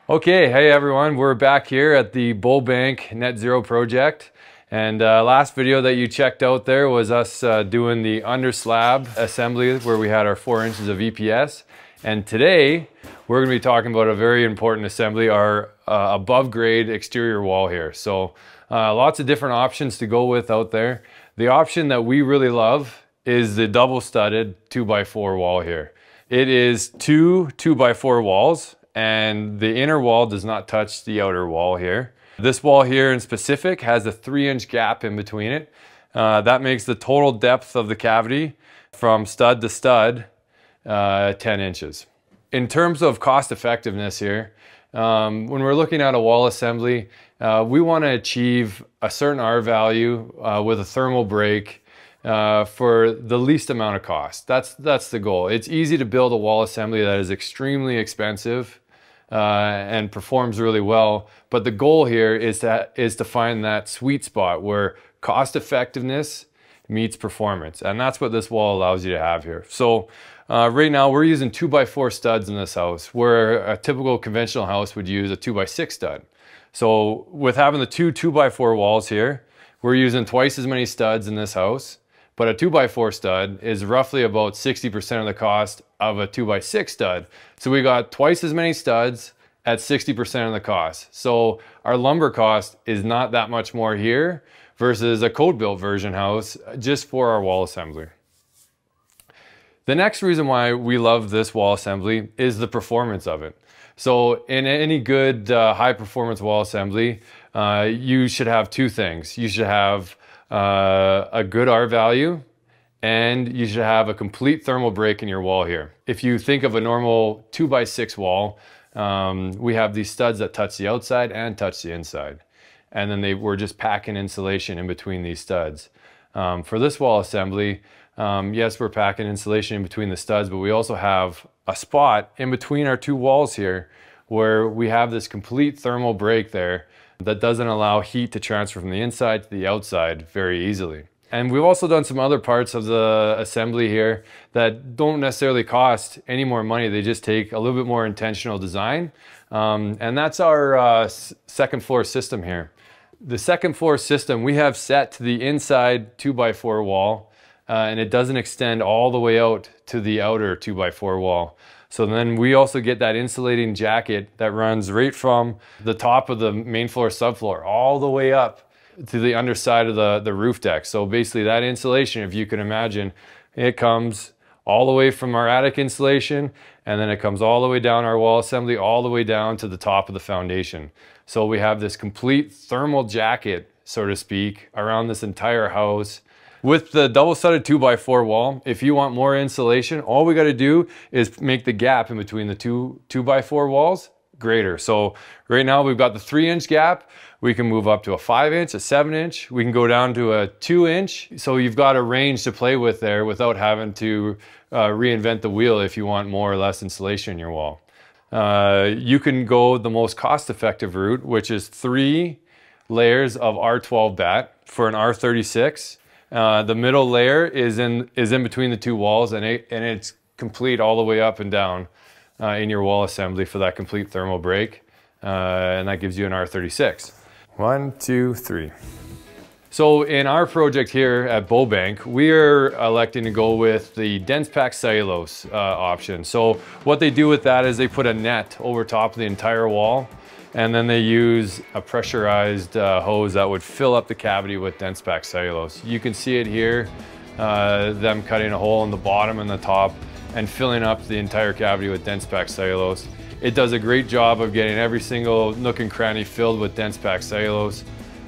Okay, hey everyone, we're back here at the Bullbank Net Zero project. And last video that you checked out there was us doing the under slab assembly where we had our 4 inches of EPS. And today we're going to be talking about a very important assembly, our above grade exterior wall here. So lots of different options to go with out there. The option that we really love is the double studded 2x4 wall here. It is two 2x4 walls, and the inner wall does not touch the outer wall here. This wall here in specific has a 3-inch gap in between it. That makes the total depth of the cavity from stud to stud 10 inches. In terms of cost effectiveness here, when we're looking at a wall assembly, we want to achieve a certain R value with a thermal break for the least amount of cost. That's the goal. It's easy to build a wall assembly that is extremely expensive and performs really well, but the goal here is to find that sweet spot where cost effectiveness meets performance, and that's what this wall allows you to have here. So right now we're using 2x4 studs in this house, where a typical conventional house would use a 2x6 stud. So with having the two 2x4 walls here, we're using twice as many studs in this house. But a 2x4 stud is roughly about 60% of the cost of a 2x6 stud. So we got twice as many studs at 60% of the cost. So our lumber cost is not that much more here versus a code-built version house just for our wall assembly. The next reason why we love this wall assembly is the performance of it. So in any good high-performance wall assembly, you should have two things. You should have a good R value, and you should have a complete thermal break in your wall here. If you think of a normal 2x6 wall, we have these studs that touch the outside and touch the inside. And then we're just packing insulation in between these studs. For this wall assembly, yes, we're packing insulation in between the studs, but we also have a spot in between our two walls here where we have this complete thermal break there that doesn't allow heat to transfer from the inside to the outside very easily. And we've also done some other parts of the assembly here that don't necessarily cost any more money. They just take a little bit more intentional design. And that's our second floor system here. The second floor system we have set to the inside 2x4 wall, and it doesn't extend all the way out to the outer 2x4 wall. So then we also get that insulating jacket that runs right from the top of the main floor subfloor all the way up to the underside of the roof deck. So basically that insulation, if you can imagine, it comes all the way from our attic insulation, and then it comes all the way down our wall assembly, all the way down to the top of the foundation. So we have this complete thermal jacket, so to speak, around this entire house. With the double studded 2x4 wall, if you want more insulation, all we got to do is make the gap in between the two 2x4 walls greater. So right now we've got the 3-inch gap. We can move up to a 5-inch, a 7-inch. We can go down to a 2-inch. So you've got a range to play with there without having to reinvent the wheel if you want more or less insulation in your wall. You can go the most cost-effective route, which is 3 layers of R12 batt for an R36. The middle layer is in between the two walls, and it's complete all the way up and down in your wall assembly for that complete thermal break, and that gives you an R36. 1, 2, 3. So in our project here at Bullbank, we are electing to go with the dense pack cellulose option. So what they do with that is they put a net over top of the entire wall, and then they use a pressurized hose that would fill up the cavity with dense pack cellulose. You can see it here, them cutting a hole in the bottom and the top and filling up the entire cavity with dense pack cellulose. It does a great job of getting every single nook and cranny filled with dense pack cellulose,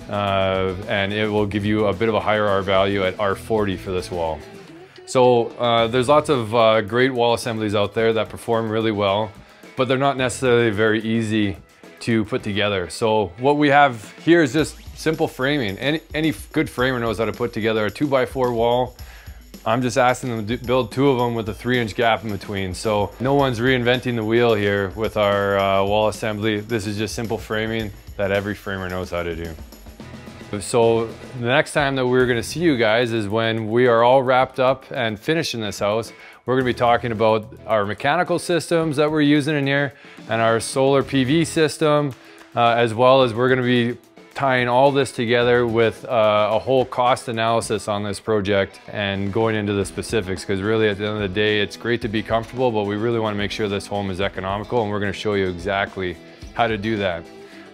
and it will give you a bit of a higher R value at R40 for this wall. So there's lots of great wall assemblies out there that perform really well, but they're not necessarily very easy to put together. So what we have here is just simple framing. Any good framer knows how to put together a 2x4 wall. I'm just asking them to build 2 of them with a 3-inch gap in between. So no one's reinventing the wheel here with our wall assembly. This is just simple framing that every framer knows how to do. So the next time that we're gonna see you guys is when we are all wrapped up and finished in this house. We're gonna be talking about our mechanical systems that we're using in here and our solar PV system, as well as we're gonna be tying all this together with a whole cost analysis on this project and going into the specifics, because really at the end of the day, it's great to be comfortable, but we really want to make sure this home is economical, and we're going to show you exactly how to do that.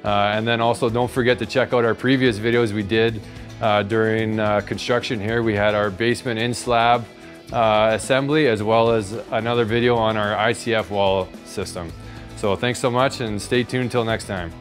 And then also don't forget to check out our previous videos we did during construction here. We had our basement in slab assembly, as well as another video on our ICF wall system. So thanks so much, and stay tuned till next time.